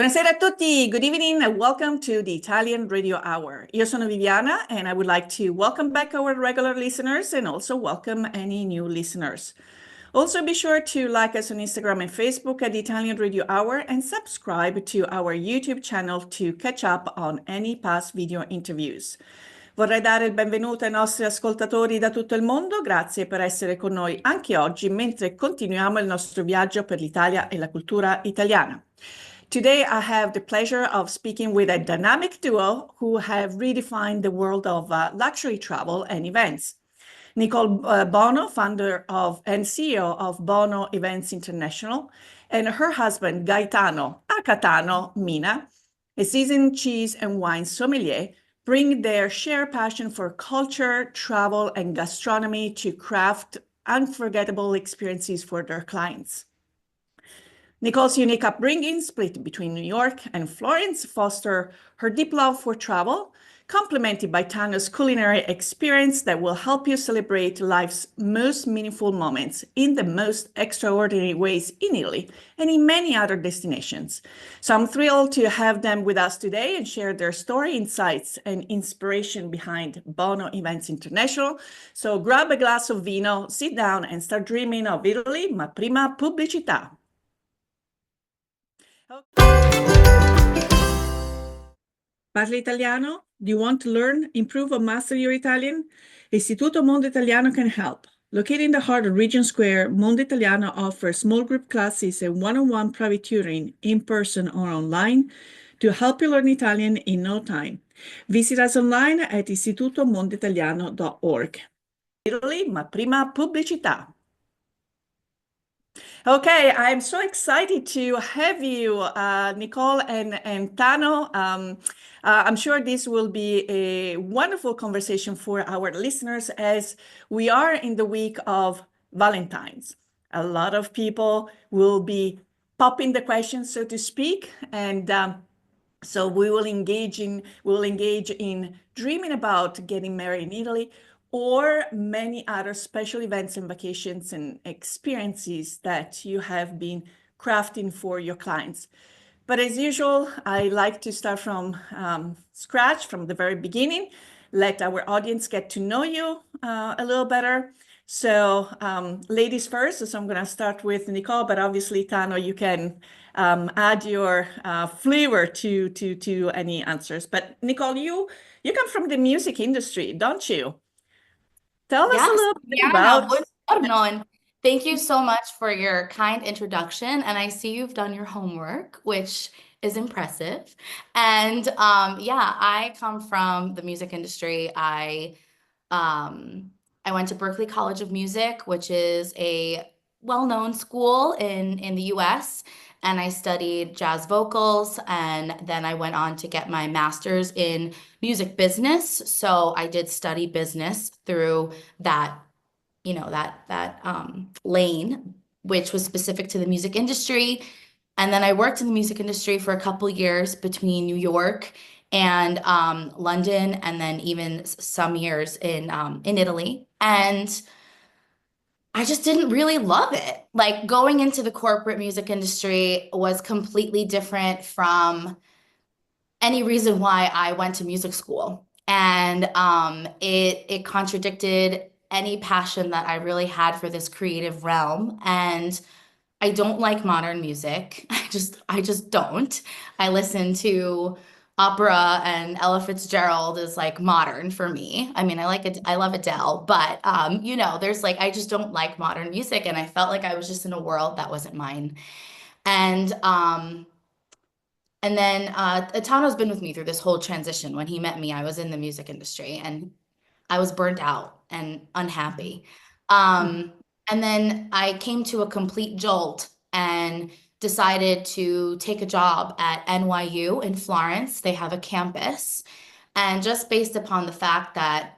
Buonasera a tutti. Good evening and welcome to the Italian Radio Hour. Io sono Viviana and I would like to welcome back our regular listeners and also welcome any new listeners. Also, be sure to like us on Instagram and Facebook at the Italian Radio Hour and subscribe to our YouTube channel to catch up on any past video interviews. Vorrei dare il benvenuto ai nostri ascoltatori da tutto il mondo. Grazie per essere con noi anche oggi mentre continuiamo il nostro viaggio per l'Italia e la cultura italiana. Today, I have the pleasure of speaking with a dynamic duo who have redefined the world of luxury travel and events. Nicole Bono, founder of and CEO of Bono Events International, and her husband, Gaetano, aka Tano Mina, a seasoned cheese and wine sommelier, bring their shared passion for culture, travel, and gastronomy to craft unforgettable experiences for their clients. Nicole's unique upbringing, split between New York and Florence, foster her deep love for travel, complemented by Tano's culinary experience that will help you celebrate life's most meaningful moments in the most extraordinary ways in Italy and in many other destinations. So I'm thrilled to have them with us today and share their story, insights, and inspiration behind Bono Events International. So grab a glass of vino, sit down, and start dreaming of Italy, ma prima pubblicità. Parli italiano? Do you want to learn, improve, or master your Italian? Istituto Mondo Italiano can help. Located in the heart of Regent Square, Mondo Italiano offers small group classes and one-on-one private tutoring in person or online to help you learn Italian in no time. Visit us online at istitutomondoitaliano.org. Italy, ma prima pubblicità. Okay, I'm so excited to have you, Nicole and Tano. I'm sure this will be a wonderful conversation for our listeners as we are in the week of Valentine's. A lot of people will be popping the questions, so to speak, and so we will engage in dreaming about getting married in Italy, or many other special events and vacations and experiences that you have been crafting for your clients. But as usual, I like to start from scratch, from the very beginning, let our audience get to know you a little better. So ladies first, so I'm going to start with Nicole, but obviously, Tano, you can add your flavor to any answers. But Nicole, you come from the music industry, don't you? Tell us a Yes, little bit Diana, about. buongiorno, and thank you so much for your kind introduction. And I see you've done your homework, which is impressive. And yeah, I come from the music industry. I went to Berklee College of Music, which is a well-known school in the US, and I studied jazz vocals, and then I went on to get my master's in music business. So I did study business through that, lane, which was specific to the music industry. And then I worked in the music industry for a couple years between New York and London, and then even some years in Italy. And I just didn't really love it. Like going into the corporate music industry was completely different from any reason why I went to music school. And it contradicted any passion that I really had for this creative realm. And I don't like modern music. I just don't. I listen to opera, and Ella Fitzgerald is like modern for me. I mean, I like it, I love Adele, but there's like I just don't like modern music, and I felt like I was just in a world that wasn't mine. And then Tano's been with me through this whole transition. When he met me, I was in the music industry and I was burnt out and unhappy. And then I came to a complete jolt and decided to take a job at NYU in Florence. They have a campus. And just based upon the fact that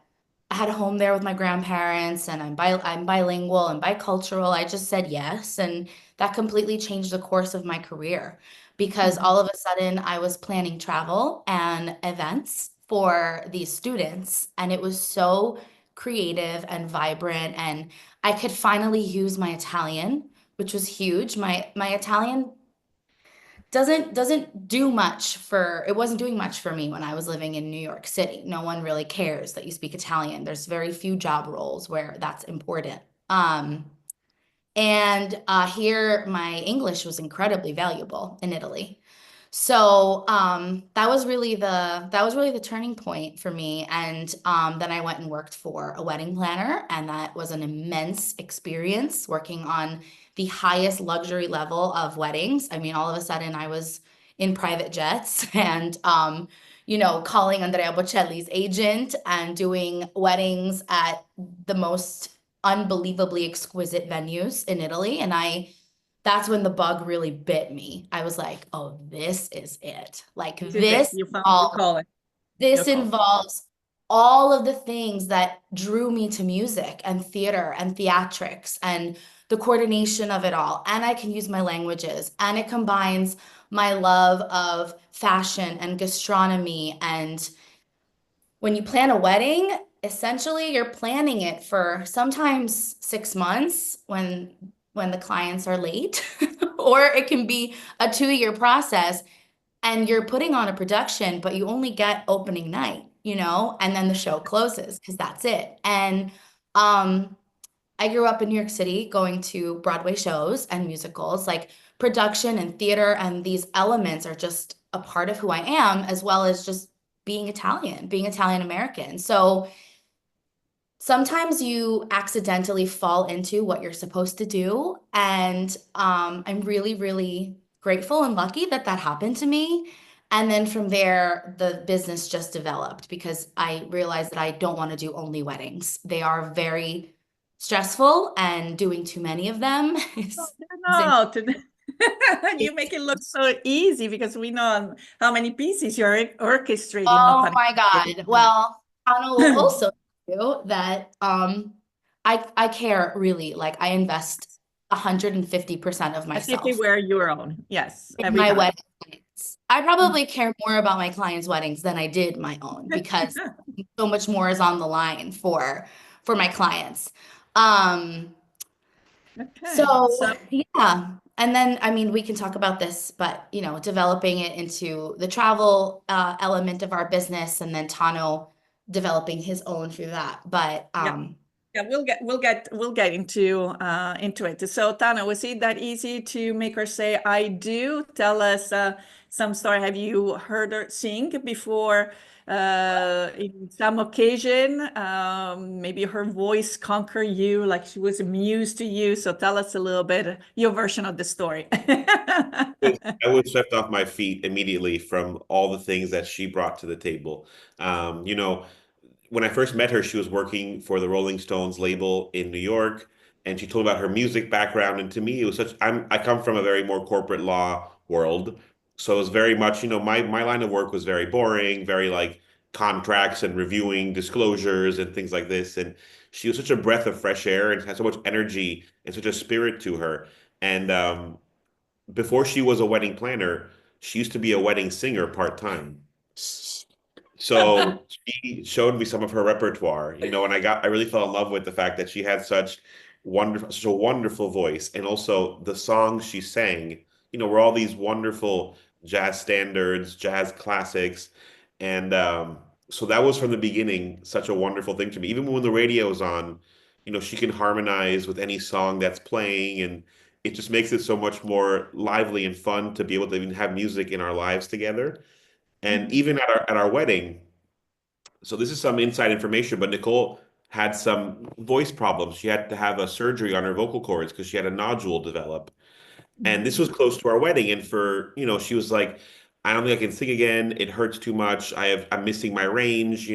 I had a home there with my grandparents and I'm bilingual and bicultural, I just said yes. And that completely changed the course of my career because all of a sudden I was planning travel and events for these students. And it was so creative and vibrant. And I could finally use my Italian, which was huge. My Italian doesn't do much for it wasn't doing much for me when I was living in New York City. No one really cares that you speak Italian. There's very few job roles where that's important. And here, my English was incredibly valuable in Italy. So that was really the turning point for me. And then I went and worked for a wedding planner, and that was an immense experience working on the highest luxury level of weddings. I mean, all of a sudden, I was in private jets and calling Andrea Bocelli's agent and doing weddings at the most unbelievably exquisite venues in Italy. And that's when the bug really bit me. I was like, oh, this is it. Like This is it. You found your calling. Your this calling. involves all of the things that drew me to music and theater and theatrics and the coordination of it all. And I can use my languages, and it combines my love of fashion and gastronomy. And when you plan a wedding, essentially you're planning it for sometimes 6 months when the clients are late, or it can be a 2-year process, and you're putting on a production, but you only get opening night, and then the show closes because that's it. And um, I grew up in New York City going to Broadway shows and musicals. Like, production and theater and these elements are just a part of who I am, as well as just being Italian American. So sometimes you accidentally fall into what you're supposed to do. And I'm really, really grateful and lucky that that happened to me. And then from there, the business just developed because I realized that I don't want to do only weddings. They are very stressful, and doing too many of them No, you make it look so easy because we know how many pieces you're orchestrating, no Oh pun my God. intended. Well, Tano will also do that. I care really. Like, I invest 150% of As if they myself were your own. Yes, in every my time. wedding clients. I probably care more about my clients' weddings than I did my own, because so much more is on the line for my clients. Um, Okay. so So, yeah. And then, I mean, we can talk about this, but developing it into the travel element of our business, and then Tano developing his own through that. But yeah. Yeah, we'll get into it. So, Tana, was it that easy to make her say "I do"? Tell us some story. Have you heard her sing before in some occasion? Maybe her voice conquer you, like she was a muse to you. So, tell us a little bit your version of the story. I was swept off my feet immediately from all the things that she brought to the table. You know, when I first met her, she was working for the Rolling Stones label in New York, and she told about her music background. And to me, it was I come from a very more corporate law world, so it was very much, my line of work was very boring, very like contracts and reviewing disclosures and things like this. And she was such a breath of fresh air and had so much energy and such a spirit to her. And before she was a wedding planner, she used to be a wedding singer part-time. So she showed me some of her repertoire, and I really fell in love with the fact that she had such a wonderful voice, and also the songs she sang, were all these wonderful jazz standards, jazz classics, and so that was from the beginning such a wonderful thing to me. Even when the radio is on, she can harmonize with any song that's playing, and it just makes it so much more lively and fun to be able to even have music in our lives together. And Mhm. even at our wedding, so this is some inside information, but Nicole had some voice problems. She had to have a surgery on her vocal cords because she had a nodule develop. And this Mhm. was close to our wedding. And she was like, I don't think I can sing again. It hurts too much. I'm missing my range.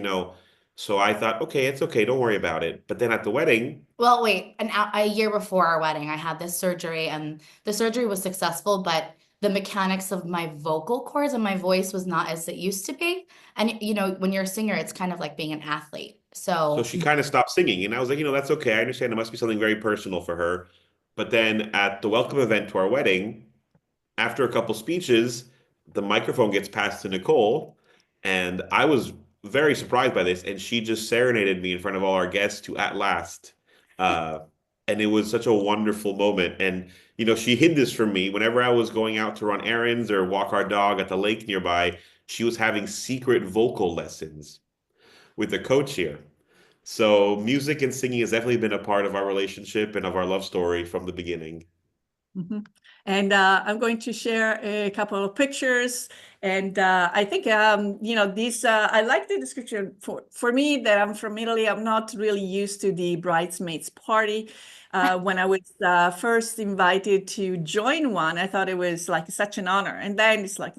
So I thought, okay, it's okay. Don't worry about it. But then at the wedding, Well, wait, a year before our wedding, I had this surgery, and the surgery was successful, but the mechanics of my vocal cords and my voice was not as it used to be. And when you're a singer, it's kind of like being an athlete. so So, she kind of stopped singing. And I was like, that's okay. I understand it must be something very personal for her. But then at the welcome event to our wedding, after a couple speeches, the microphone gets passed to Nicole, and I was very surprised by this. And she just serenaded me in front of all our guests to "At Last." Uh, And it was such a wonderful moment. And, you know, she hid this from me whenever I was going out to run errands or walk our dog at the lake nearby. She was having secret vocal lessons with the coach here. So music and singing has definitely been a part of our relationship and of our love story from the beginning. Mhm. And I'm going to share a couple of pictures. And I think, you know, these, I like the description for me that I'm from Italy. I'm not really used to the bridesmaids party. When I was first invited to join one, I thought it was like such an honor. And then it's like,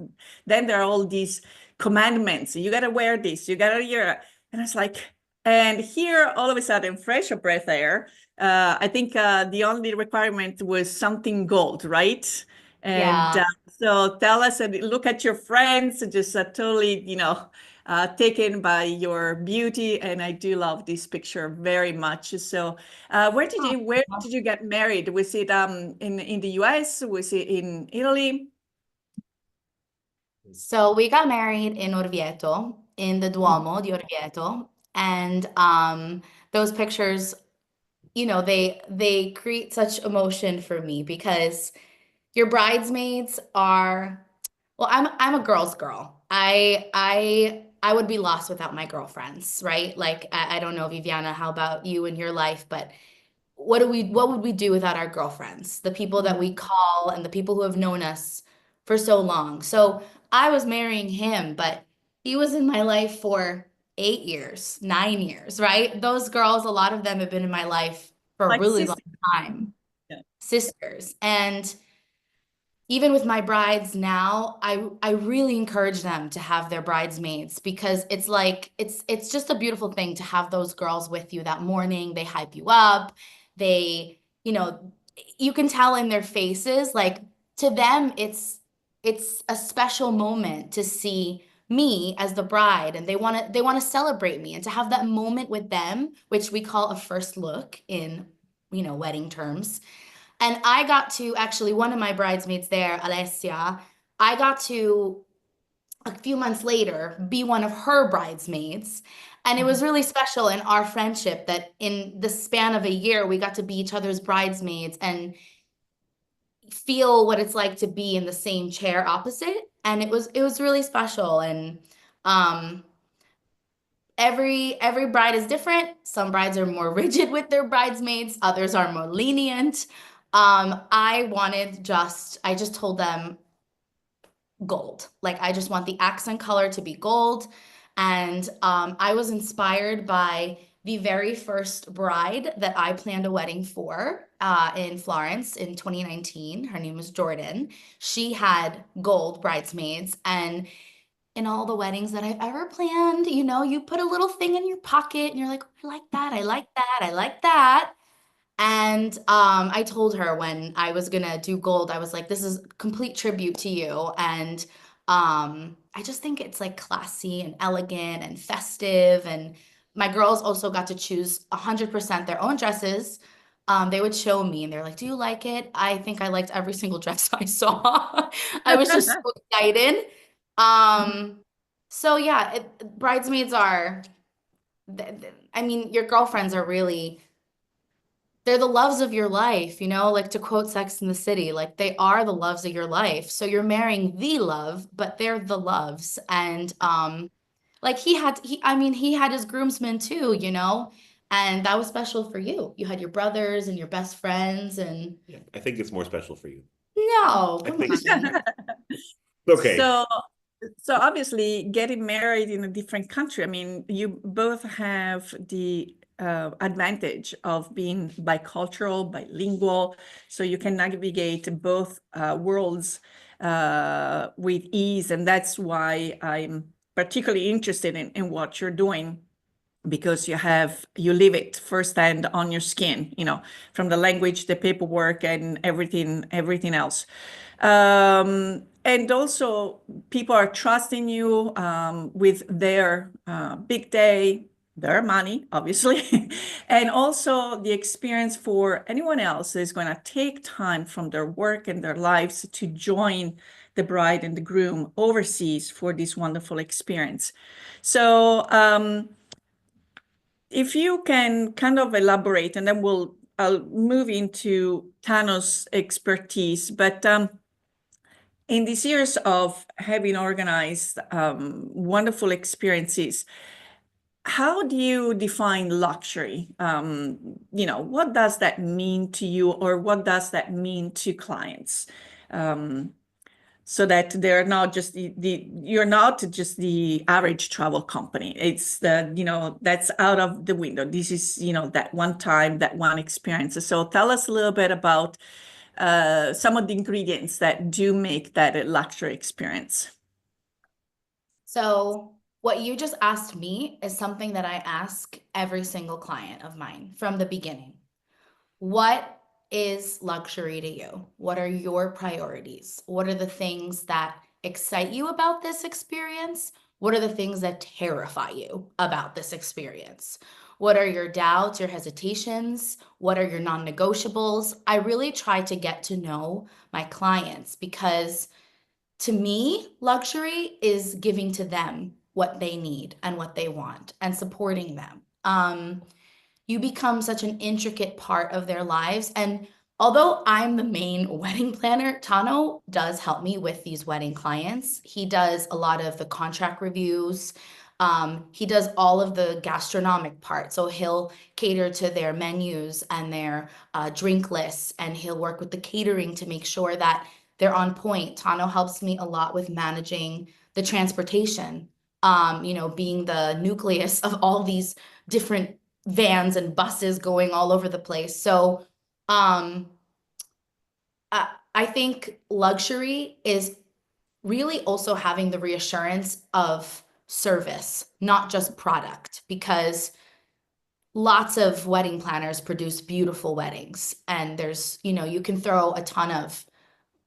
then there are all these commandments. You got to wear this, you got to wear, and it's like, and here all of a sudden, fresh breath air. I think the only requirement was something gold, right? And Yeah. so tell us, and look at your friends, just totally, you know, taken by your beauty. And I do love this picture very much. So where did you get married? Was it in the US? Was it in Italy? So we got married in Orvieto, in the Duomo di Orvieto, and those pictures, you know, they create such emotion for me because your bridesmaids are, well, I'm a girl's girl. I would be lost without my girlfriends, right? Like I don't know, Viviana, how about you in your life, but what would we do without our girlfriends, the people that we call and the people who have known us for so long? So I was marrying him, but he was in my life for 8 years, 9 years, right? Those girls, a lot of them have been in my life for a Like really long sister. time, Yeah. sisters. And even with my brides now, I really encourage them to have their bridesmaids because it's like it's just a beautiful thing to have those girls with you that morning. They hype you up. They, you know, you can tell in their faces, like to them, it's a special moment to see me as the bride, and they want to celebrate me and to have that moment with them, which we call a first look in, you know, wedding terms. And I got to actually, one of my bridesmaids there, Alessia, I got to a few months later be one of her bridesmaids. And it was really special in our friendship that in the span of a year, we got to be each other's bridesmaids and feel what it's like to be in the same chair opposite. And it was really special. And um every bride is different. Some brides are more rigid with their bridesmaids, others are more lenient. I just told them gold. Like I just want the accent color to be gold. And I was inspired by the very first bride that I planned a wedding for in Florence in 2019. Her name was Jordan. She had gold bridesmaids, and in all the weddings that I've ever planned, you know, you put a little thing in your pocket and you're like, I like that, I like that, I like that. And I told her when I was gonna do gold, I was like, this is complete tribute to you. And I just think it's like classy and elegant and festive. And my girls also got to choose 100% their own dresses. They would show me and they're like, do you like it? I think I liked every single dress I saw. I was just so excited. Um, so yeah, bridesmaids are, I mean, your girlfriends are really, they're the loves of your life, you know, like to quote Sex in the City, like they are the loves of your life. So you're marrying the love, but they're the loves. And like I mean, he had his groomsmen too, you know, and that was special for you. You had your brothers and your best friends and Yeah, I think it's more special for you. no, I come think so. on. Okay. So, so obviously getting married in a different country, I mean, you both have the advantage of being bicultural, bilingual, so you can navigate both worlds with ease. And that's why I'm particularly interested in what you're doing, because you live it firsthand on your skin, you know, from the language, the paperwork, and everything else. And also people are trusting you with their big day, their money, obviously, and also the experience for anyone else is going to take time from their work and their lives to join the bride and the groom overseas for this wonderful experience. So if you can kind of elaborate, and then we'll I'll move into Tano's expertise, but in these years of having organized wonderful experiences, how do you define luxury? What does that mean to you, or what does that mean to clients? So that they're not just you're not just the average travel company. It's that's out of the window. This is, that one time, that one experience. So tell us a little bit about some of the ingredients that do make that a luxury experience. So what you just asked me is something that I ask every single client of mine from the beginning. What is luxury to you? What are your priorities? What are the things that excite you about this experience? What are the things that terrify you about this experience? What are your doubts, your hesitations? What are your non-negotiables? I really try to get to know my clients, because to me, luxury is giving to them what they need and what they want and supporting them. You become such an intricate part of their lives. And although I'm the main wedding planner, Tano does help me with these wedding clients. He does a lot of the contract reviews. He does all of the gastronomic part. So he'll cater to their menus and their drink lists, and he'll work with the catering to make sure that they're on point. Tano helps me a lot with managing the transportation, being the nucleus of all these different vans and buses going all over the place. So I think luxury is really also having the reassurance of service, not just product, because lots of wedding planners produce beautiful weddings, and there's, you can throw a ton of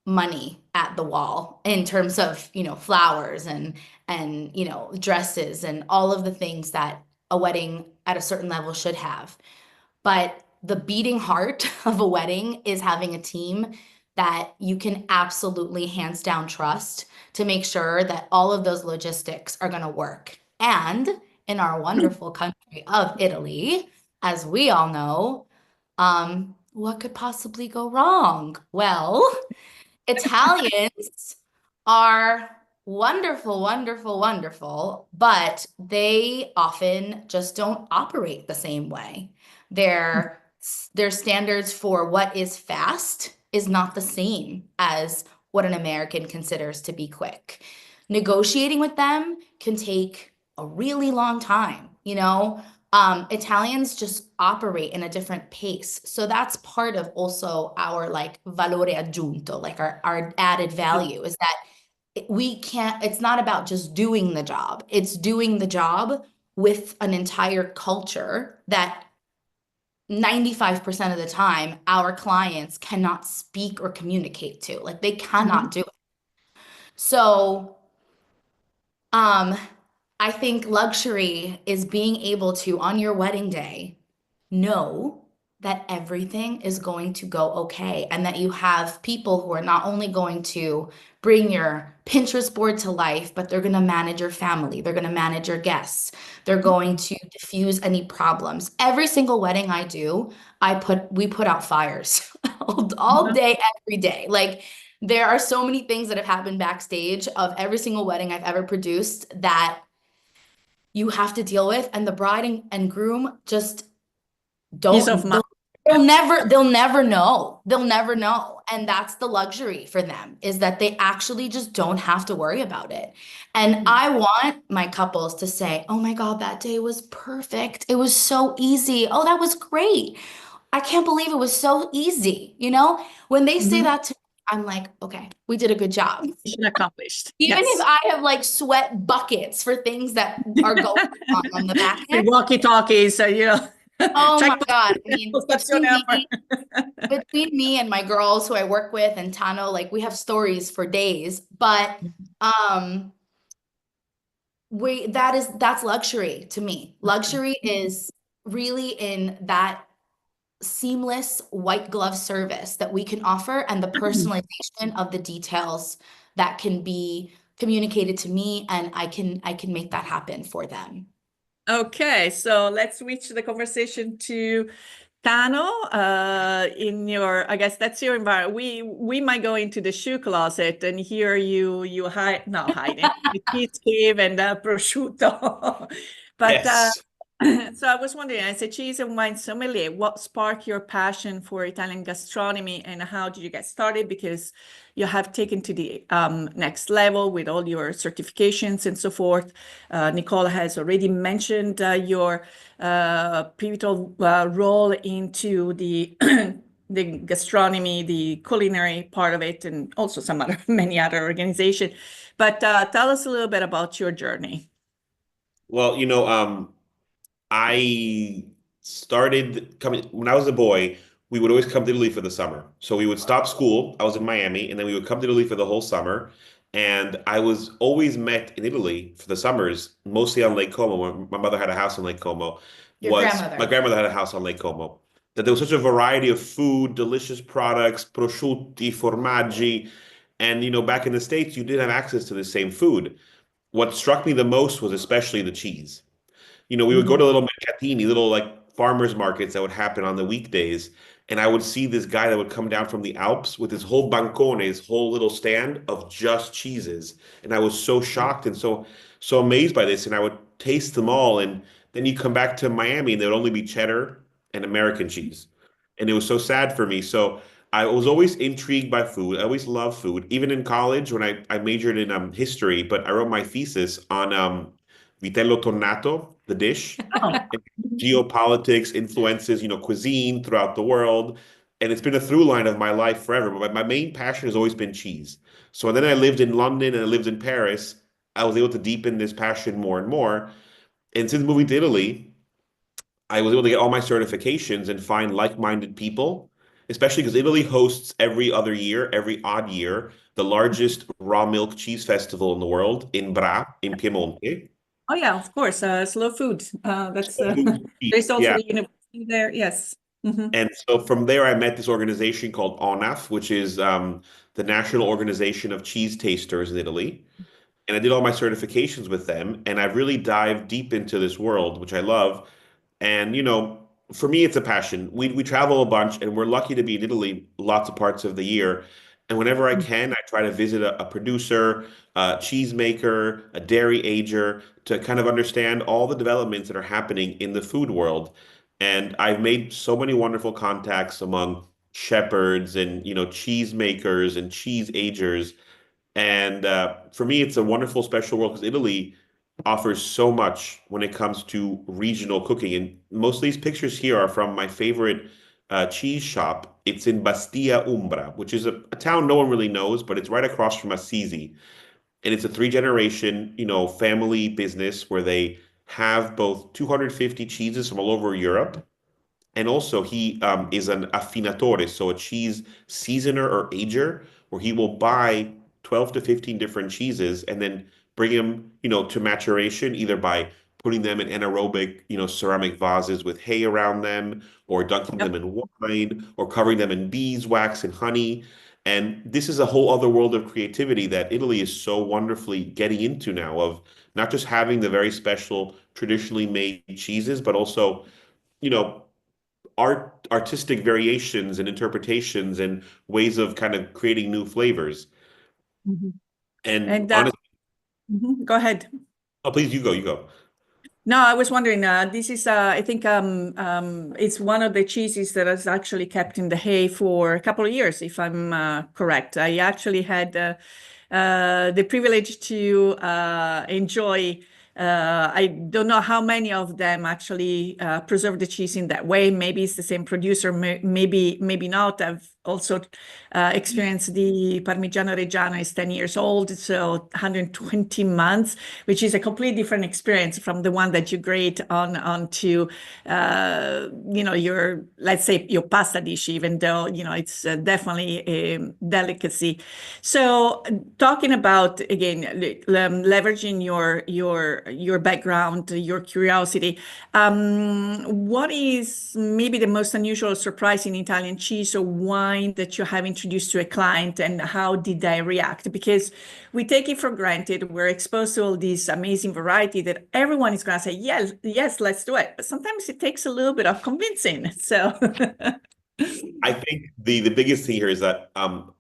money at the wall in terms of, flowers and dresses and all of the things that a wedding at a certain level should have. But the beating heart of a wedding is having a team that you can absolutely hands down trust to make sure that all of those logistics are going to work. And in our wonderful country of Italy, as we all know, what could possibly go wrong? Well, Italians are wonderful, wonderful, wonderful, but they often just don't operate the same way. Their standards for what is fast is not the same as what an American considers to be quick. Negotiating with them can take a really long time, Italians just operate in a different pace. So that's part of also our valore aggiunto, our added value, is that it's not about just doing the job. It's doing the job with an entire culture that 95% of the time our clients cannot speak or communicate to. They cannot do it. So I think luxury is being able to, on your wedding day, know that everything is going to go okay, and that you have people who are not only going to bring your Pinterest board to life, but they're going to manage your family. They're going to manage your guests. They're going to diffuse any problems. Every single wedding I do, we put out fires all day, every day. There are so many things that have happened backstage of every single wedding I've ever produced that you have to deal with, and the bride and groom just don't, they'll never know. They'll never know. And that's the luxury for them, is that they actually just don't have to worry about it. And I want my couples to say, oh my God, that day was perfect. It was so easy. Oh, that was great. I can't believe it was so easy. When they say that to me, I'm like, okay, we did a good job. Mission accomplished. Even if I have sweat buckets for things that are going on the back end. Walkie-talkies, Oh my God. I mean, between me and my girls who I work with and Tano, we have stories for days, but that's luxury to me. Luxury is really in that seamless white glove service that we can offer, and the personalization of the details that can be communicated to me, and I can make that happen for them. Okay, so let's switch the conversation to Tano, in your, I guess that's your environment. We might go into the shoe closet and hear you hide, not hiding, the cheese cave and prosciutto. But Yes. so I was wondering, as a cheese and wine sommelier, what sparked your passion for Italian gastronomy and how did you get started? Because you have taken to the next level with all your certifications and so forth. Nicole has already mentioned your pivotal role into the the gastronomy, the culinary part of it, and also some other many other organizations. But tell us a little bit about your journey. Well, I started coming when I was a boy. We would always come to Italy for the summer. So we would stop school. I was in Miami, and then we would come to Italy for the whole summer. And I was always met in Italy for the summers, mostly on Lake Como. My mother had a house on Lake Como. Your Was my grandmother. grandmother had a house on Lake Como. That there was such a variety of food, delicious products, prosciutti, formaggi, and back in the States, you did have access to the same food. What struck me the most was especially the cheese. We would go Mhm. to little mercatini, little like farmers markets that would happen on the weekdays, and I would see this guy that would come down from the Alps with his whole bancone, his whole little stand of just cheeses, and I was so shocked and so amazed by this, and I would taste them all, and then you come back to Miami, and there would only be cheddar and American cheese, and it was so sad for me. So I was always intrigued by food. I always loved food. Even in college, when I majored in history, but I wrote my thesis on vitello tonnato, the dish, Oh. and geopolitics influences, cuisine throughout the world. And it's been a through line of my life forever. But my main passion has always been cheese. So then I lived in London and I lived in Paris. I was able to deepen this passion more and more. And since moving to Italy, I was able to get all my certifications and find like-minded people, especially because Italy hosts every other year, every odd year, the largest raw milk cheese festival in the world in Bra, in Piemonte. Oh yeah, of course. Slow food. That's So food cheese, there's also yeah. the university there. Yes. Hmm. And so from there, I met this organization called ONAF, which is the National Organization of Cheese Tasters in Italy. And I did all my certifications with them. And I've really dived deep into this world, which I love. And, for me, it's a passion. We travel a bunch and we're lucky to be in Italy lots of parts of the year. And whenever I can, I try to visit a producer, a cheesemaker, a dairy ager to kind of understand all the developments that are happening in the food world. And I've made so many wonderful contacts among shepherds and, cheesemakers and cheese agers. And for me, it's a wonderful, special world because Italy offers so much when it comes to regional cooking. And most of these pictures here are from my favorite cheese shop. It's in Bastia Umbra, which is a town no one really knows, but it's right across from Assisi. And it's a three-generation, family business where they have both 250 cheeses from all over Europe, and also, he is an affinatore, so a cheese seasoner or ager, where he will buy 12 to 15 different cheeses and then bring them, to maturation, either by putting them in anaerobic, ceramic vases with hay around them, or dunking them Yep. in wine, or covering them in beeswax and honey. And this is a whole other world of creativity that Italy is so wonderfully getting into now, of not just having the very special, traditionally made cheeses, but also, you know, artistic variations and interpretations and ways of kind of creating new flavors. Mhm. And And honestly, go ahead. oh, please, you go. No, I was wondering, this is, I think it's one of the cheeses that is actually kept in the hay for a couple of years, if I'm correct. I actually had the privilege to enjoy, I don't know how many of them actually preserve the cheese in that way. Maybe it's the same producer, maybe not. I've also experienced the Parmigiano Reggiano is 10 years old, so 120 months, which is a completely different experience from the one that you grate onto your, let's say, your pasta dish, even though it's definitely a delicacy. So talking about, again, leveraging your background, your curiosity, what is maybe the most unusual, surprising Italian cheese or wine wine that you have introduced to a client and how did they react? Because we take it for granted. We're exposed to all these amazing variety that everyone is going to say, yes, yes, let's do it. But sometimes it takes a little bit of convincing. So I think the biggest thing here is that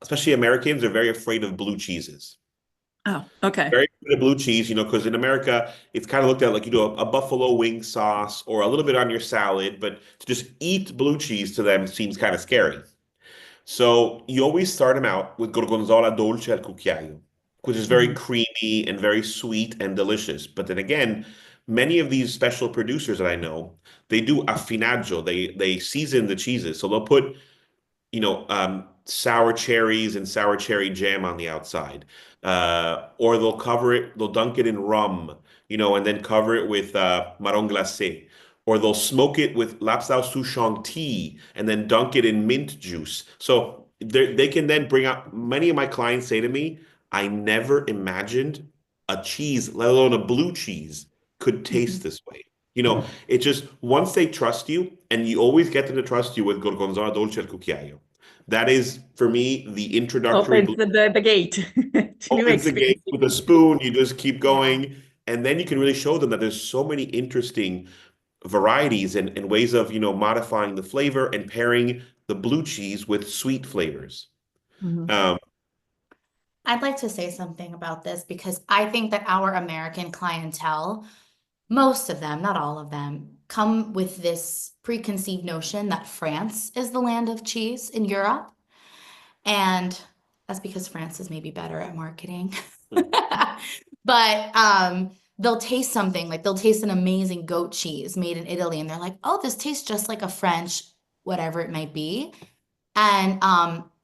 especially Americans are very afraid of blue cheeses. Oh, okay. Very afraid of blue cheese, because in America it's kind of looked at like a buffalo wing sauce or a little bit on your salad, but to just eat blue cheese to them seems kind of scary. So you always start them out with gorgonzola dolce al cucchiaio, which is very creamy and very sweet and delicious. But then again, many of these special producers that I know, they do affinaggio. They season the cheeses. So they'll put sour cherries and sour cherry jam on the outside. Or they'll dunk it in rum, and then cover it with marron glacé. Or they'll smoke it with lapsao souchong tea and then dunk it in mint juice. So they can then bring out, many of my clients say to me, I never imagined a cheese, let alone a blue cheese, could taste this way. It just, once they trust you, and you always get them to trust you with gorgonzola dolce al cucchiaio. That is, for me, the introductory. Opens the gate to new Opens the gate experiences. with a spoon. You just keep going, and then you can really show them that there's so many interesting varieties and ways of modifying the flavor and pairing the blue cheese with sweet flavors. Um, I'd like to say something about this because I think that our American clientele, most of them, not all of them, come with this preconceived notion that France is the land of cheese in Europe. And that's because France is maybe better at marketing. But they'll taste something, like they'll taste an amazing goat cheese made in Italy, and they're like, oh, this tastes just like a French, whatever it might be. And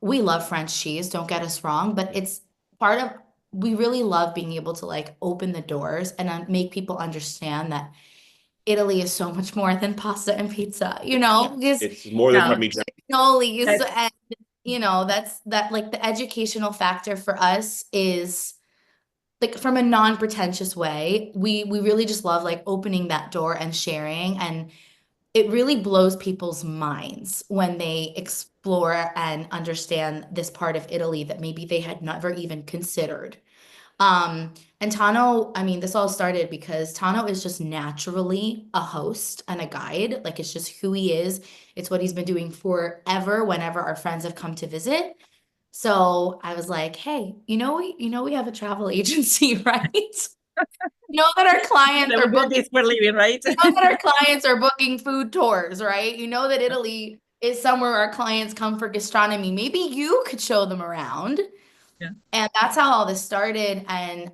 we love French cheese, don't get us wrong, but it's part of, we really love being able to like open the doors and make people understand that Italy is so much more than pasta and pizza, because it's more than Yeah. parmigiano. cannolis That's- and that's like the educational factor for us is like from a non-pretentious way. We really just love like opening that door and sharing, and it really blows people's minds when they explore and understand this part of Italy that maybe they had never even considered. And Tano, I mean, this all started because Tano is just naturally a host and a guide. Like it's just who he is. It's what he's been doing forever whenever our friends have come to visit. So I was like, hey, we have a travel agency, right? That our clients that are we do booking this for a living, right? that our clients are booking food tours, right? That Italy is somewhere our clients come for gastronomy. Maybe you could show them around. Yeah. And that's how all this started. And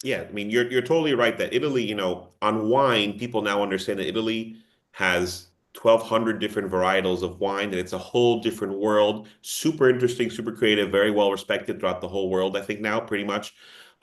Yeah, I mean, you're totally right that Italy, on wine, people now understand that Italy has 1,200 different varietals of wine, and it's a whole different world. Super interesting, super creative, very well respected throughout the whole world. I think now, pretty much.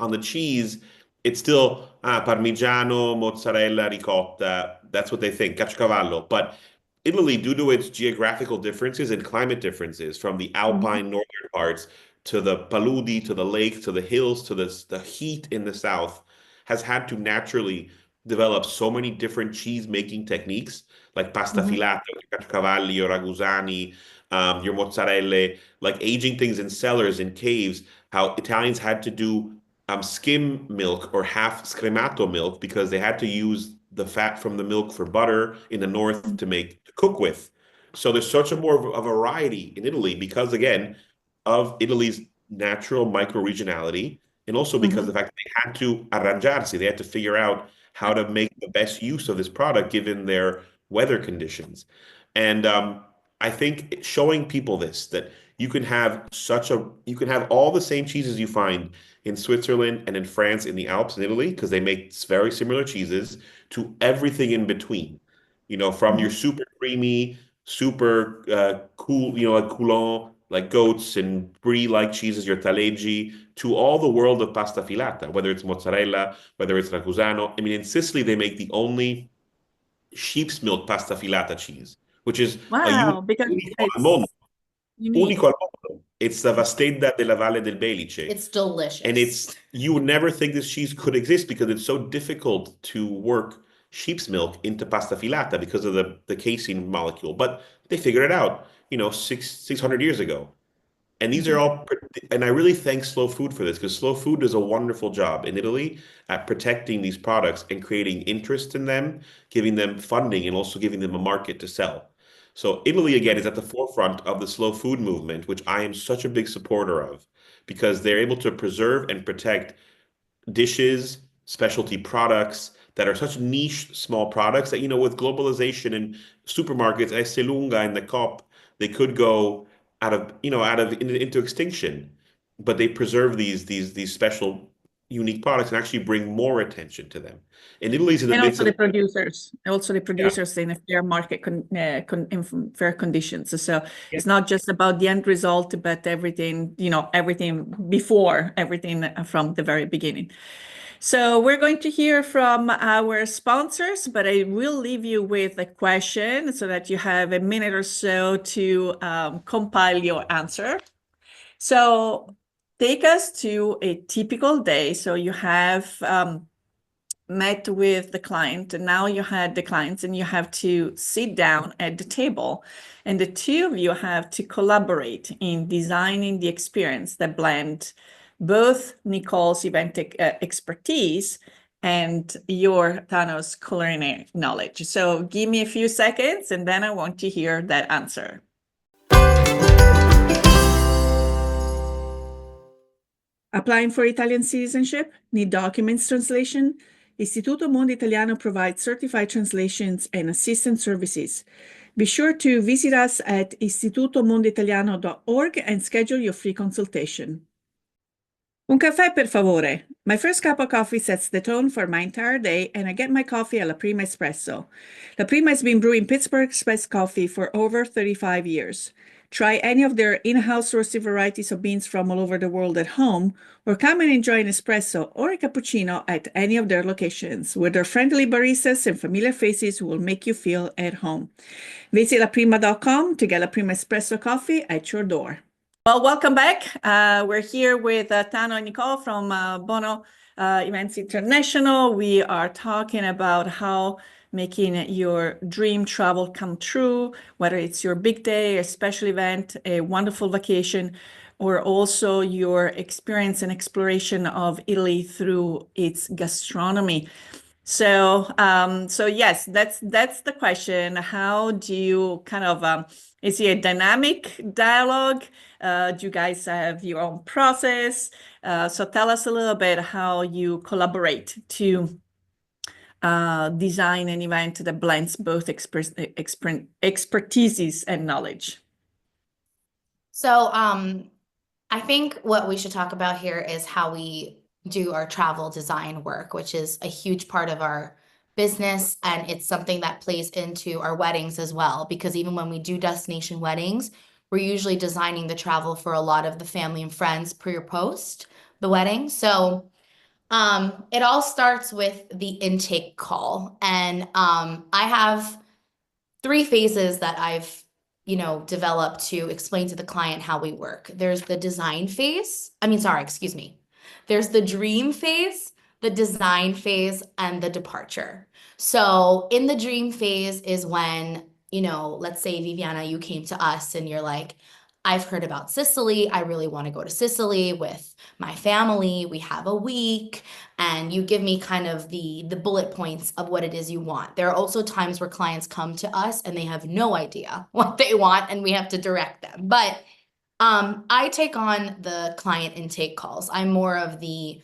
On the cheese, it's still Parmigiano, mozzarella, ricotta. That's what they think, caciocavallo. But Italy, due to its geographical differences and climate differences, from the alpine northern parts to the paludi, to the lakes, to the hills, to the heat in the south, has had to naturally develop so many different cheese making techniques, like pasta filata, caciocavalli, or ragusani, your mozzarella, like aging things in cellars, in caves. How Italians had to do skim milk or half scremato milk because they had to use the fat from the milk for butter in the north to cook with. So there's such a more of a variety in Italy because, again, of Italy's natural micro-regionality, and also because of the fact that they had to arrangiarsi, they had to figure out how to make the best use of this product given their weather conditions. And I think showing people this, that you can have all the same cheeses you find in Switzerland and in France, in the Alps and Italy, because they make very similar cheeses, to everything in between. From your super creamy, super cool, like Coulon, like goats and brie-like cheeses, your taleggio, to all the world of pasta filata, whether it's mozzarella, whether it's ragusano. I mean, in Sicily, they make the only sheep's milk pasta filata cheese, which is a Wow, because unico al mondo. it's unique. Unico al mondo. It's the Vastedda della Valle del Belice. it's delicious. And you would never think this cheese could exist because it's so difficult to work sheep's milk into pasta filata because of the casein molecule. But they figured it out, 600 years ago. And these are all, and I really thank Slow Food for this because Slow Food does a wonderful job in Italy at protecting these products and creating interest in them, giving them funding, and also giving them a market to sell. So Italy, again, is at the forefront of the slow food movement, which I am such a big supporter of because they're able to preserve and protect dishes, specialty products that are such niche small products that, with globalization and supermarkets, Esselunga and the COP, they could go into extinction. But they preserve these special unique products and actually bring more attention to them. And Italy's in the And midst also of the producers in a fair market in fair conditions. So it's not just about the end result, but everything, everything before, everything from the very beginning. So we're going to hear from our sponsors, but I will leave you with a question so that you have a minute or so to compile your answer. So take us to a typical day. So you have met with the client, and now you had the clients, and you have to sit down at the table, and the two of you have to collaborate in designing the experience that blend both Nicole's event expertise and your Tano's culinary knowledge. So give me a few seconds, and then I want to hear that answer. Applying for Italian citizenship? Need documents translation? Istituto Mondo Italiano provides certified translations and assistance services. Be sure to visit us at istitutomondoitaliano.org and schedule your free consultation. Un caffè, per favore. My first cup of coffee sets the tone for my entire day, and I get my coffee at La Prima Espresso. La Prima has been brewing Pittsburgh Express coffee for over 35 years. Try any of their in-house roasted varieties of beans from all over the world at home, or come and enjoy an espresso or a cappuccino at any of their locations, with their friendly baristas and familiar faces who will make you feel at home. Visit laprima.com to get La Prima Espresso coffee at your door. Well, welcome back. We're here with Tano and Nicole from Bono Events International. We are talking about how making your dream travel come true, whether it's your big day, a special event, a wonderful vacation, or also your experience and exploration of Italy through its gastronomy. So yes, that's the question. How do you kind of is it a dynamic dialogue? Do you guys have your own process? So tell us a little bit how you collaborate to design an event that blends both expertises and knowledge. So I think what we should talk about here is how we do our travel design work, which is a huge part of our business. And it's something that plays into our weddings as well, because even when we do destination weddings, we're usually designing the travel for a lot of the family and friends pre or post the wedding. So it all starts with the intake call. And I have 3 phases that I've developed to explain to the client how we work. There's the design phase. There's the dream phase, the design phase, and the departure. So in the dream phase is when, let's say, Viviana, you came to us and you're like, I've heard about Sicily. I really want to go to Sicily with my family. We have a week. And you give me kind of the bullet points of what it is you want. There are also times where clients come to us and they have no idea what they want, and we have to direct them. But I take on the client intake calls. I'm more of the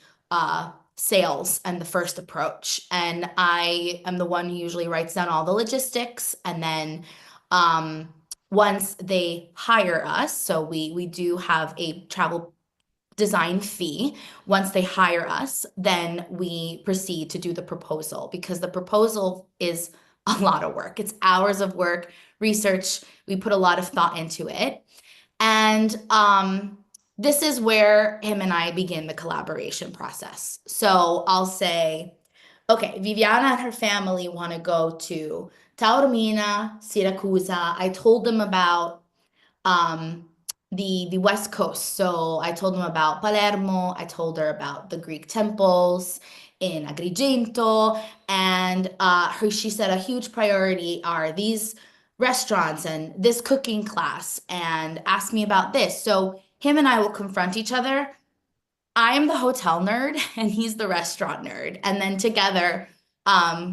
sales and the first approach. And I am the one who usually writes down all the logistics. And then once they hire us, so we do have a travel design fee. Once they hire us, then we proceed to do the proposal, because the proposal is a lot of work. It's hours of work, research. We put a lot of thought into it. And this is where him and I begin the collaboration process. So I'll say, okay, Viviana and her family want to go to Tano Mina, Syracuse. I told them about the West Coast. So I told them about Palermo. I told her about the Greek temples. in Agrigento. And she said a huge priority are these restaurants and this cooking class, and ask me about this. So him and I will confront each other. I am the hotel nerd and he's the restaurant nerd. And then together,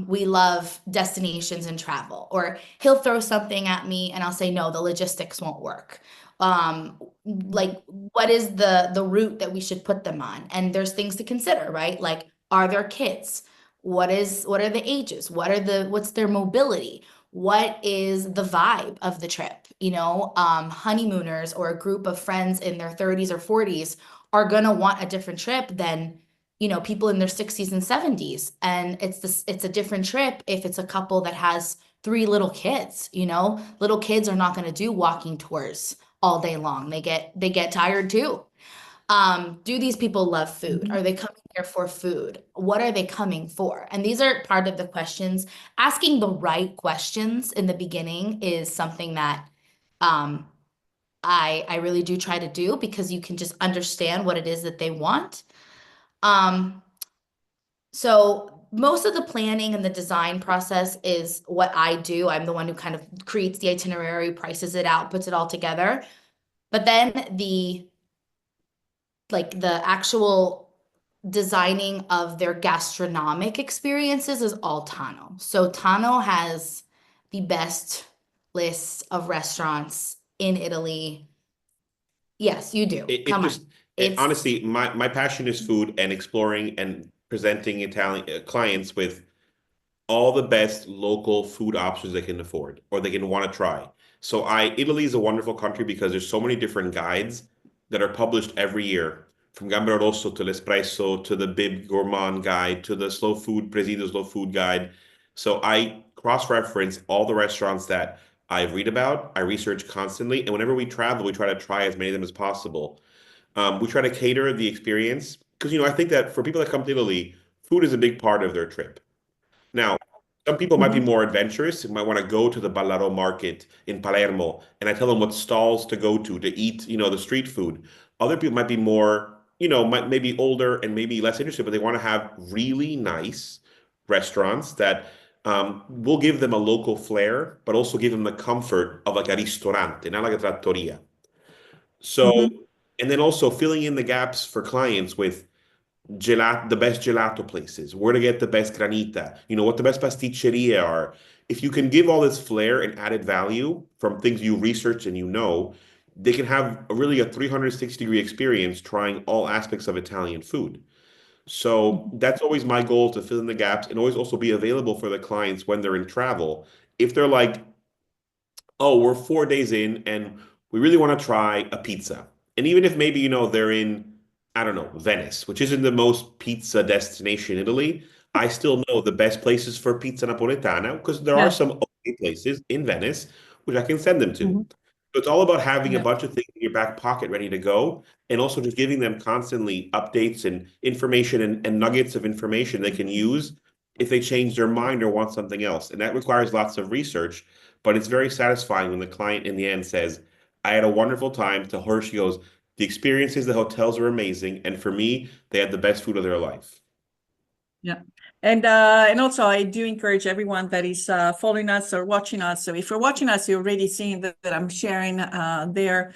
we love destinations and travel. Or he'll throw something at me and I'll say, no, the logistics won't work. Like, what is the route that we should put them on? And there's things to consider, right? Like, are there kids? What are the ages? What's their mobility? What is the vibe of the trip? Honeymooners or a group of friends in their 30s or 40s are gonna want a different trip than people in their 60s and 70s. And it's a different trip if it's a couple that has three little kids. Little kids are not going to do walking tours all day long. They get tired too. Do these people love food? Are they coming here for food? What are they coming for? And these are part of the questions. Asking the right questions in the beginning is something that I really do try to do, because you can just understand what it is that they want. So most of the planning and the design process is what I do. I'm the one who kind of creates the itinerary, prices it out, puts it all together. But then the actual designing of their gastronomic experiences is all Tano. So Tano has the best lists of restaurants in Italy. Yes, you do. Come on. Honestly, my passion is food and exploring and presenting Italian clients with all the best local food options they can afford or they can want to try. So Italy is a wonderful country because there's so many different guides that are published every year, from Gambero Rosso to l'Espresso to the Bib Gourmand guide to the slow food Presidio slow food guide. So I cross-reference all the restaurants that I read about, I research constantly, and whenever we travel, we try to try as many of them as possible. We try to cater the experience because, I think that for people that come to Italy, food is a big part of their trip. Now, some people might be more adventurous and might want to go to the Ballaro market in Palermo, and I tell them what stalls to go to eat, the street food. Other people might be more, maybe older and maybe less interested, but they want to have really nice restaurants that will give them a local flair, but also give them the comfort of like a ristorante, not like a trattoria. So, and then also filling in the gaps for clients with the best gelato places, where to get the best granita, what the best pasticceria are. If you can give all this flair and added value from things you research and they can have really a 360-degree experience trying all aspects of Italian food. So that's always my goal, to fill in the gaps and always also be available for the clients when they're in travel. If they're like, oh, we're 4 days in and we really want to try a pizza. And even if maybe, they're in, I don't know, Venice, which isn't the most pizza destination in Italy, I still know the best places for pizza napoletana because there are Yeah. some okay places in Venice which I can send them to. Mhm. So it's all about having a Yeah. bunch of things in your back pocket ready to go and also just giving them constantly updates and information and nuggets of information they can use if they change their mind or want something else. And that requires lots of research, but it's very satisfying when the client in the end says, I had a wonderful time. To her, she goes, the experiences, the hotels are amazing. And for me, they had the best food of their life. Yeah. And also I do encourage everyone that is following us or watching us. So if you're watching us, you're already seeing that I'm sharing their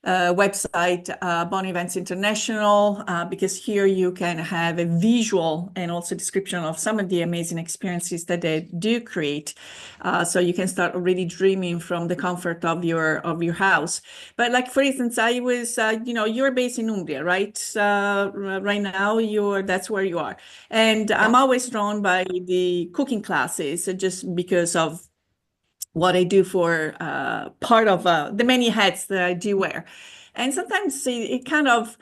website, Bono Events International, because here you can have a visual and also description of some of the amazing experiences that they do create. So you can start already dreaming from the comfort of your house. But like, for instance, I was, you're based in Umbria, right? Right now, that's where you are. And I'm always drawn by the cooking classes just because of what I do for part of the many hats that I do wear. And sometimes it kind of,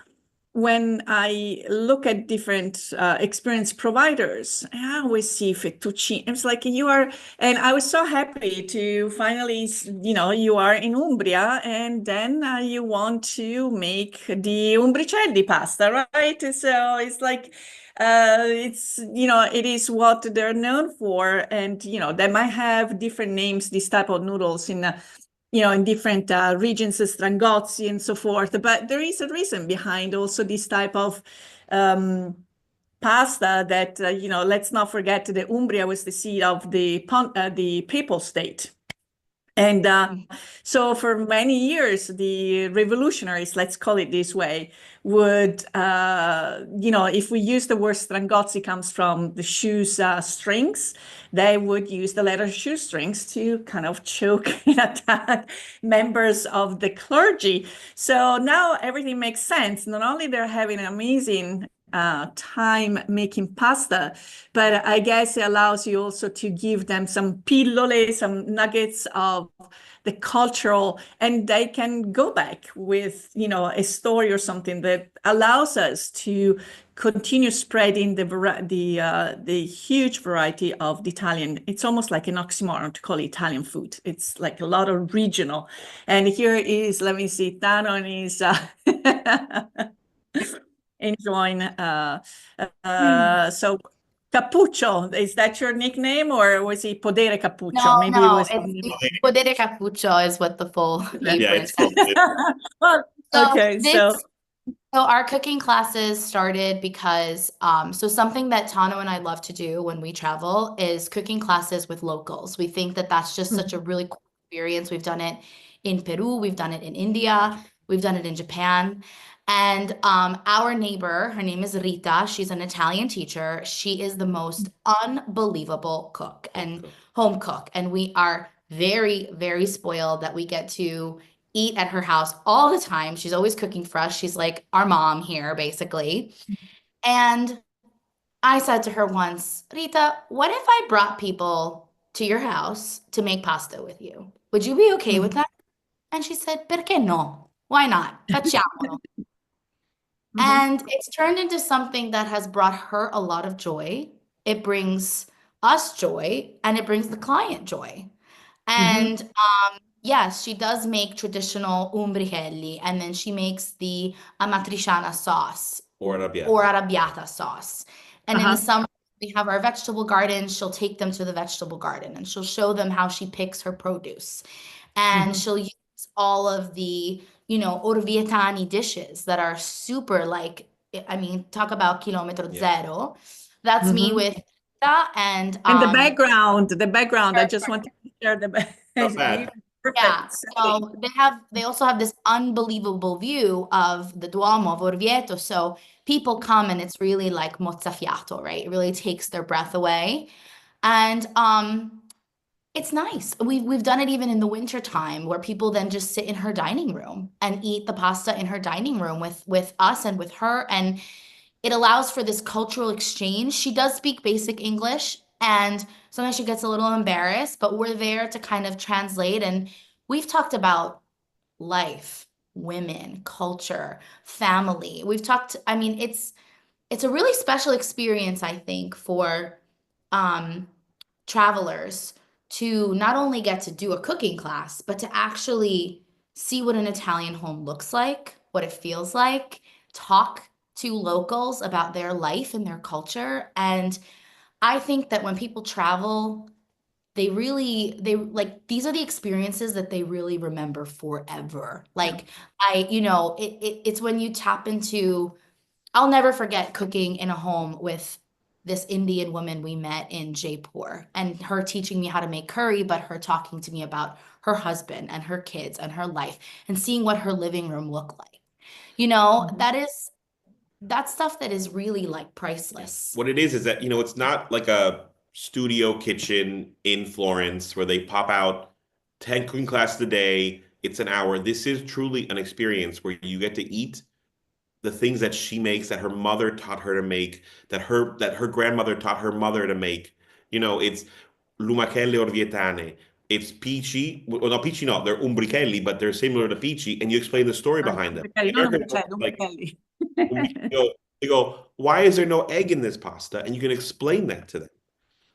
when I look at different experience providers, I always see fettuccine. It's like you are, and I was so happy to finally, you are in Umbria, and then you want to make the umbricelli pasta, right? So it's like, it is what they're known for, and they might have different names, these type of noodles in different regions, strangozzi and so forth. But there is a reason behind also this type of pasta that, let's not forget that Umbria was the seat of the papal state. And so for many years, the revolutionaries, let's call it this way, would, if we use the word strangozzi comes from the shoes strings, they would use the leather shoestrings to kind of choke and attack members of the clergy. So now everything makes sense. Not only they're having an amazing time making pasta, but I guess it allows you also to give them some pillole, some nuggets of the cultural, and they can go back with, a story or something that allows us to continue spreading the huge variety of the Italian. It's almost like an oxymoron to call it Italian food. It's like a lot of regional. And here is, let me see, Tano and his enjoying. So Cappuccio, is that your nickname, or was he Podere Cappuccio? No, Maybe it was. it's Podere Cappuccio is what the full name Yeah, for it's it is. Well, So okay, so So our cooking classes started because so something that Tano and I love to do when we travel is cooking classes with locals. We think that that's just such a really cool experience. We've done it in Peru, we've done it in India, we've done it in Japan. And our neighbor, her name is Rita, she's an Italian teacher. She is the most unbelievable cook and home cook. And we are very, very spoiled that we get to eat at her house all the time. She's always cooking for us. She's like our mom here, basically. And I said to her once, Rita, what if I brought people to your house to make pasta with you? Would you be okay with that? And she said, perché no? Why not? Facciamolo. And it's turned into something that has brought her a lot of joy. It brings us joy and it brings the client joy. And yes, she does make traditional umbricelli, and then she makes the amatriciana sauce Or or arrabbiata sauce. And in the summer, we have our vegetable garden. She'll take them to the vegetable garden and she'll show them how she picks her produce. And she'll use all of the, orvietani dishes that are super like, I mean, talk about kilometro zero. That's me with that. And the background, I just want to share the Not bad. yeah, setting. so they also have this unbelievable view of the Duomo of Orvieto. So people come and it's really like mozzafiato, right? It really takes their breath away. And it's nice. We've done it even in the winter time where people then just sit in her dining room and eat the pasta in her dining room with us and with her. And it allows for this cultural exchange. She does speak basic English, and sometimes she gets a little embarrassed, but we're there to kind of translate. And we've talked about life, women, culture, family. I mean, it's a really special experience, I think, for travelers to not only get to do a cooking class, but to actually see what an Italian home looks like, what it feels like, talk to locals about their life and their culture. And I think that when people travel, they like these are the experiences that they really remember forever. Like it's when you tap into. I'll never forget cooking in a home with this Indian woman we met in Jaipur and her teaching me how to make curry, but her talking to me about her husband and her kids and her life and seeing what her living room looked like. That's stuff that is really like priceless. What it is that, it's not like a studio kitchen in Florence where they pop out 10 cooking classes a day. It's an hour. This is truly an experience where you get to eat the things that she makes, that her mother taught her to make, that her grandmother taught her mother to make. It's lumachelle orvietane. It's peachy. Well, not peachy, no, they're umbrichelli, but they're similar to peachy, and you explain the story behind them. Like, they go, why is there no egg in this pasta? And you can explain that to them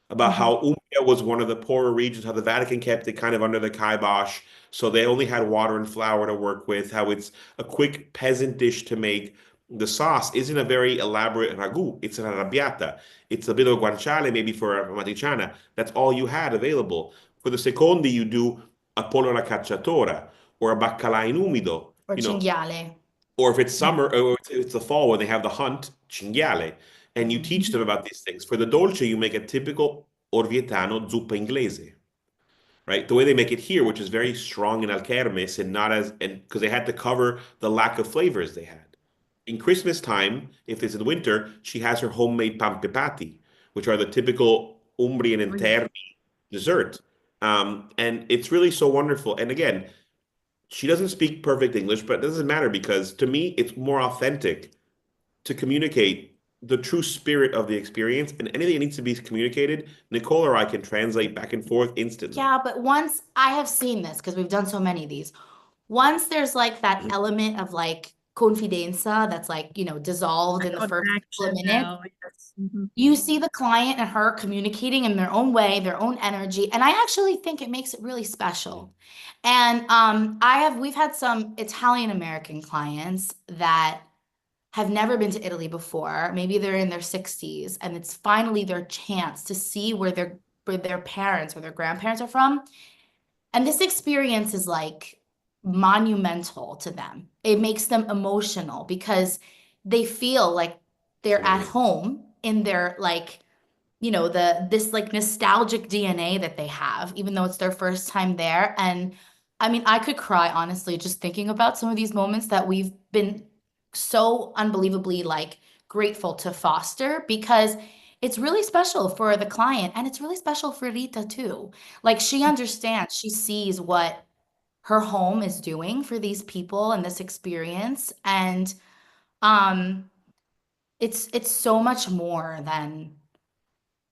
about how Umbria was one of the poorer regions, how the Vatican kept it kind of under the kibosh, so they only had water and flour to work with, how it's a quick peasant dish to make. The sauce isn't a very elaborate ragu, it's an arrabbiata. It's a bit of guanciale, maybe for a matriciana. That's all you had available. For the secondi, you do a pollo alla cacciatora or a baccalà in umido. Or cinghiale. Or if it's summer, or if it's the fall when they have the hunt, cinghiale. and you teach them about these things. For the dolce, you make a typical Orvietano zuppa inglese, right? The way they make it here, which is very strong in alkermes and not as, and because they had to cover the lack of flavors they had. In Christmas time, if it's in winter, she has her homemade pampepati, which are the typical Umbrian Oh, yeah. interni dessert. And it's really so wonderful. And again, she doesn't speak perfect English, but it doesn't matter because to me, it's more authentic to communicate the true spirit of the experience. And anything that needs to be communicated, Nicole or I can translate back and forth instantly. Yeah, but once I have seen this, because we've done so many of these, once there's like that element of like confidenza that's like, dissolved A in the first couple of connection minutes, now, yes. Mhm. you see the client and her communicating in their own way, their own energy. And I actually think it makes it really special. And we've had some Italian American clients that have never been to Italy before. Maybe they're in their 60s and it's finally their chance to see where their parents or their grandparents are from. And this experience is like monumental to them. It makes them emotional because they feel like they're at Absolutely. home in their like, this like nostalgic DNA that they have, even though it's their first time there. And I mean, I could cry honestly just thinking about some of these moments that we've been so unbelievably like grateful to foster because it's really special for the client and it's really special for Rita too. Like she understands, she sees what her home is doing for these people and this experience. And um it's so much more than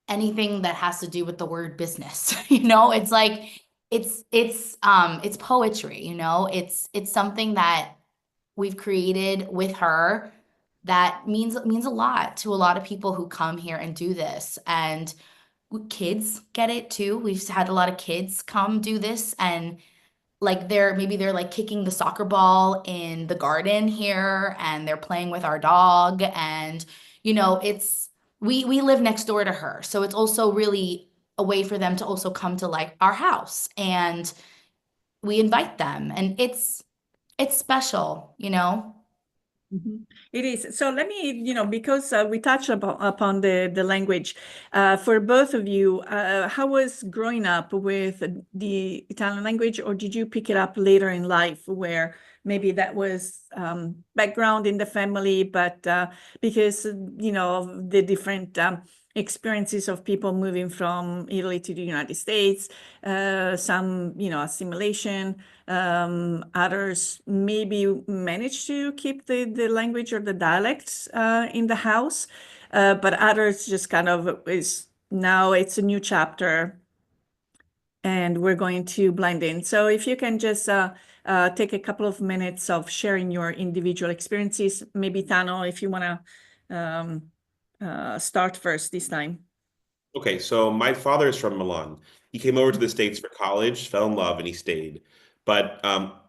anything that has to do with the word business. It's like it's poetry, it's something that we've created with her that means a lot to a lot of people who come here and do this. And kids get it too. We've had a lot of kids come do this and like they're like kicking the soccer ball in the garden here and they're playing with our dog and it's we live next door to her, so it's also really a way for them to also come to like our house and we invite them and it's special. Mhm. It is. So let me, because we touched upon the language, for both of you, how was growing up with the Italian language, or did you pick it up later in life where maybe that was background in the family, but because, of the different experiences of people moving from Italy to the United States, some, assimilation, others maybe manage to keep the language or the dialects in the house, but others just kind of now it's a new chapter and we're going to blend in. So if you can just take a couple of minutes of sharing your individual experiences, maybe Tano, if you want to start first this time. Okay, so my father is from Milan. He came over to the States for college, fell in love, and he stayed. But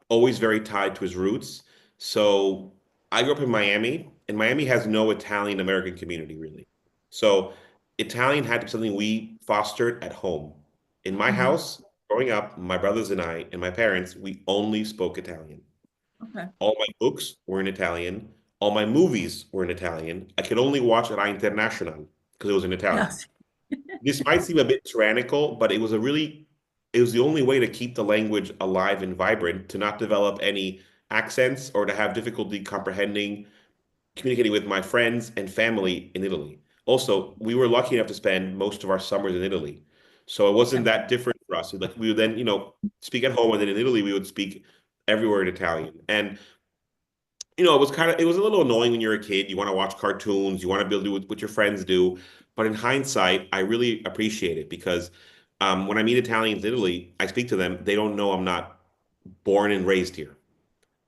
always very tied to his roots. So I grew up in Miami, and Miami has no Italian American community really. So Italian had to be something we fostered at home. In my Mhm. house, growing up, my brothers and I and my parents, we only spoke Italian. Okay. All my books were in Italian. All my movies were in Italian. I could only watch Rai International because it was in Italian. Yes. This might seem a bit tyrannical, but it was the only way to keep the language alive and vibrant, to not develop any accents or to have difficulty comprehending, communicating with my friends and family in Italy. Also, we were lucky enough to spend most of our summers in Italy. So it wasn't that different for us. Like we would then, speak at home, and then in Italy we would speak everywhere in Italian. And it was a little annoying when you're a kid. You want to watch cartoons, you want to be able to do what your friends do. But in hindsight, I really appreciate it because when I meet Italians in Italy, I speak to them. They don't know I'm not born and raised here.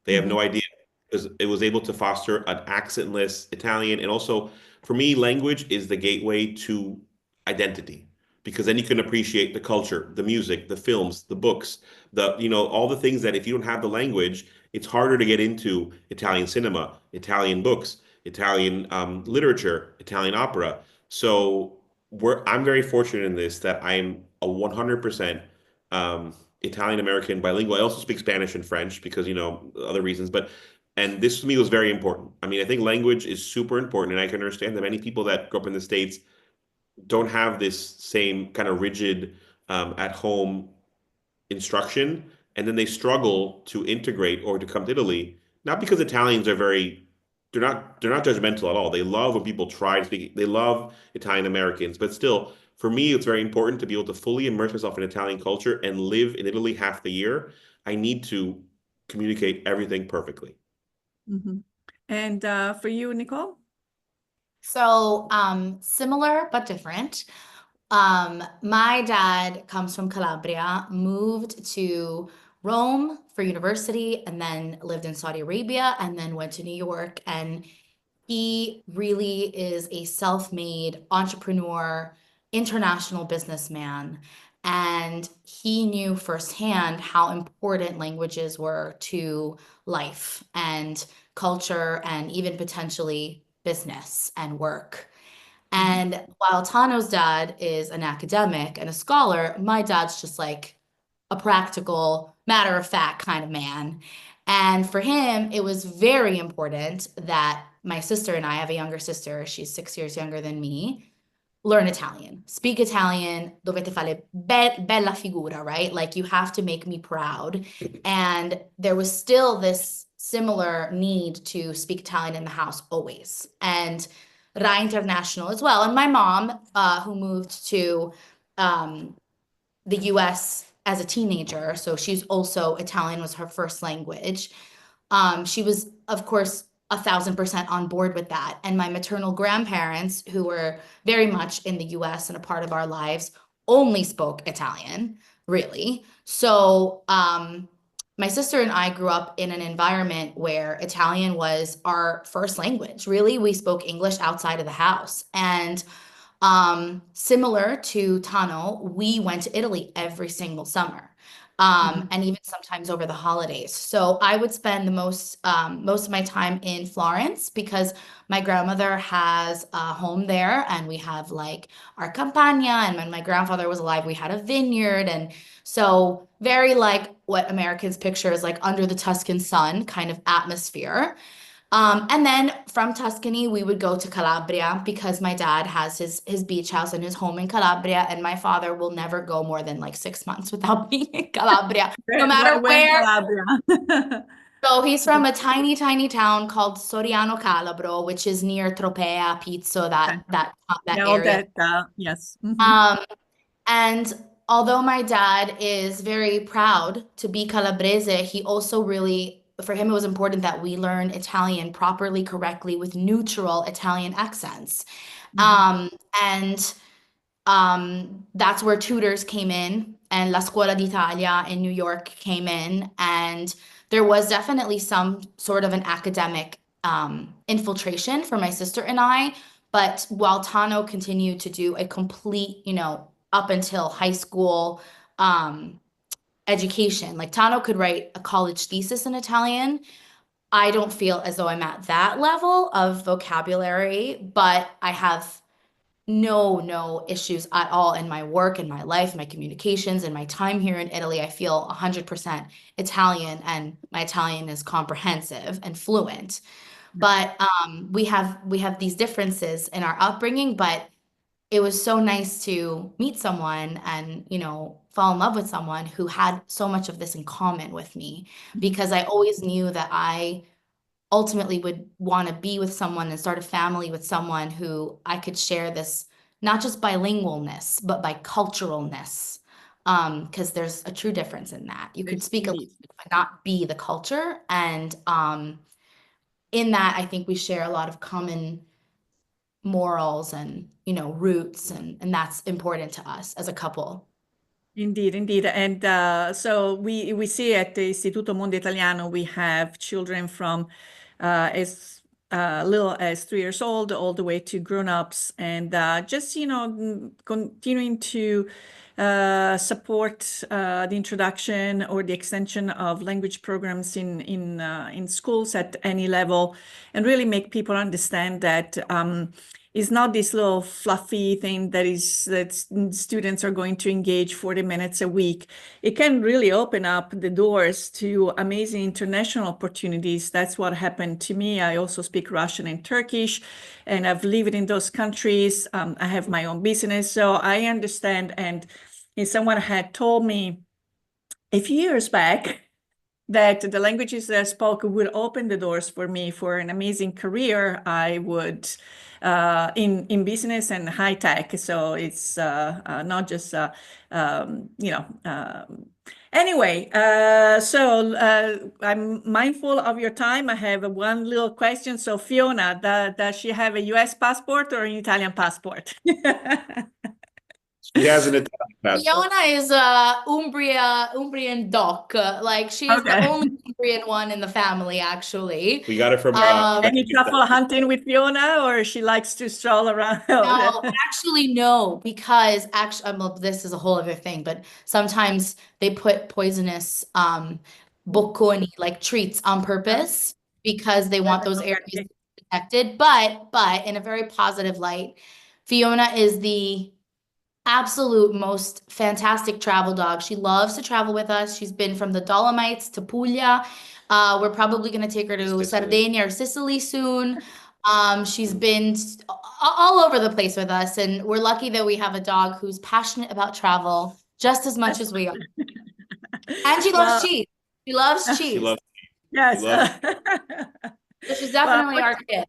They have no Mhm. idea because it was able to foster an accentless Italian. And also, for me, language is the gateway to identity because then you can appreciate the culture, the music, the films, the books, all the things that if you don't have the language, it's harder to get into Italian cinema, Italian books, Italian literature, Italian opera. So I'm very fortunate in this that I'm a 100% Italian American bilingual. I also speak Spanish and French because, other reasons. But And this to me was very important. I mean, I think language is super important, and I can understand that many people that grew up in the States don't have this same kind of rigid at home instruction, and then they struggle to integrate or to come to Italy, not because Italians are very they're not judgmental at all. They love when people try to speak. They love Italian Americans, but still, for me, it's very important to be able to fully immerse myself in Italian culture and live in Italy half the year. I need to communicate everything perfectly. Mm-hmm. And for you, Nicole? So, similar but different. My dad comes from Calabria, moved to Rome for university, and then lived in Saudi Arabia, and then went to New York. And he really is a self-made entrepreneur, international businessman. And he knew firsthand how important languages were to life and culture and even potentially business and work. Mm-hmm. And while Tano's dad is an academic and a scholar, my dad's just like a practical, matter of fact kind of man. And for him, it was very important that my sister and I have a younger sister, she's 6 years younger than me, learn Italian, speak Italian, dovete fare bella figura, right? Like you have to make me proud. And there was still this similar need to speak Italian in the house always. And Rai International as well. And my mom, who moved to the US as a teenager, so she's also Italian was her first language. She was, of course, 1,000% on board with that. And my maternal grandparents, who were very much in the US and a part of our lives, only spoke Italian, really. So my sister and I grew up in an environment where Italian was our first language. Really, we spoke English outside of the house. And similar to Tano, we went to Italy every single summer. And even sometimes over the holidays. So I would spend the most of my time in Florence because my grandmother has a home there, and we have like our campagna. And when my grandfather was alive, we had a vineyard, and so very like what Americans picture as like under the Tuscan sun kind of atmosphere. And then from Tuscany, we would go to Calabria because my dad has his beach house and his home in Calabria, and my father will never go more than like 6 months without being in Calabria, no matter Where in where. Calabria? So he's from a tiny, tiny town called Soriano Calabro, which is near Tropea, Pizzo, Okay. that Yeah, all area. that, yes. Mm-hmm. And although my dad is very proud to be Calabrese, he also really, for him, it was important that we learn Italian properly, correctly, with neutral Italian accents. Mm-hmm. And that's where tutors came in, and La Scuola d'Italia in New York came in, and there was definitely some sort of an academic infiltration for my sister and I. But while Tano continued to do a complete, up until high school education, like Tano could write a college thesis in Italian. I don't feel as though I'm at that level of vocabulary, but I have no issues at all in my work, in my life, my communications, and my time here in Italy. I feel 100% Italian, and my Italian is comprehensive and fluent. But we have these differences in our upbringing, but it was so nice to meet someone and, fall in love with someone who had so much of this in common with me, because I always knew that I ultimately would want to be with someone and start a family with someone who I could share this, not just bilingualness, but biculturalness. Because there's a true difference in that. You could Yes, speak a indeed. language, but not be the culture. And in that, I think we share a lot of common morals and, roots, and that's important to us as a couple. Indeed, indeed. And so we see at the Istituto Mondo Italiano, we have children from as little as 3 years old all the way to grown-ups, and just, continuing to support the introduction or the extension of language programs in schools at any level, and really make people understand that is not this little fluffy thing that students are going to engage 40 minutes a week. It can really open up the doors to amazing international opportunities. That's what happened to me. I also speak Russian and Turkish, and I've lived in those countries. I have my own business, so I understand. And if someone had told me a few years back that the languages that I spoke would open the doors for me for an amazing career, I would, in business and high tech. So it's not just, anyway, so I'm mindful of your time. I have one little question. So Fiona, does she have a US passport or an Italian passport? She has an Italian passport. Fiona is Umbrian doc. Like she's the Okay. only Umbrian one in the family, actually. We got it from Any truffle hunting with Fiona, or she likes to stroll around? No, actually, no, because actually, well, this is a whole other thing, but sometimes they put poisonous bocconi, like treats on purpose because they want those areas to be protected. But in a very positive light, Fiona is the absolute most fantastic travel dog. She loves to travel with us. She's been from the Dolomites to Puglia. We're probably going to take her to Sicily. Sardinia or Sicily soon. She's been all over the place with us, and we're lucky that we have a dog who's passionate about travel just as much as we are. And she loves cheese. She loves cheese. She loves Yes. She loves So she's definitely our kid.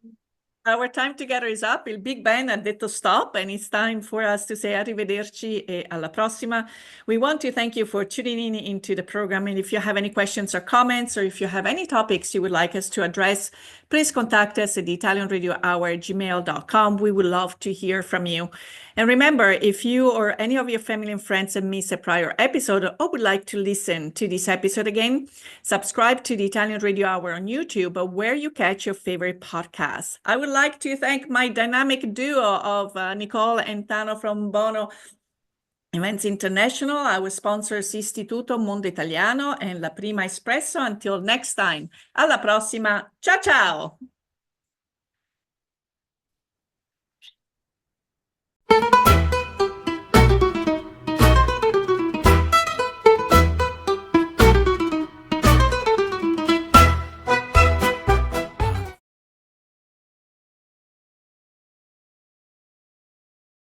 Our time together is up. Il Big Ben ha detto stop, and it's time for us to say arrivederci e alla prossima. We want to thank you for tuning in into the program. And if you have any questions or comments, or if you have any topics you would like us to address, please contact us at the ItalianRadioHour@gmail.com. We would love to hear from you. And remember, if you or any of your family and friends have missed a prior episode or would like to listen to this episode again, subscribe to the Italian Radio Hour on YouTube or where you catch your favorite podcasts. I would like to thank my dynamic duo of Nicole and Tano from Bono Events International, our sponsors Istituto Mondo Italiano and La Prima Espresso. Until next time, alla prossima. Ciao, ciao.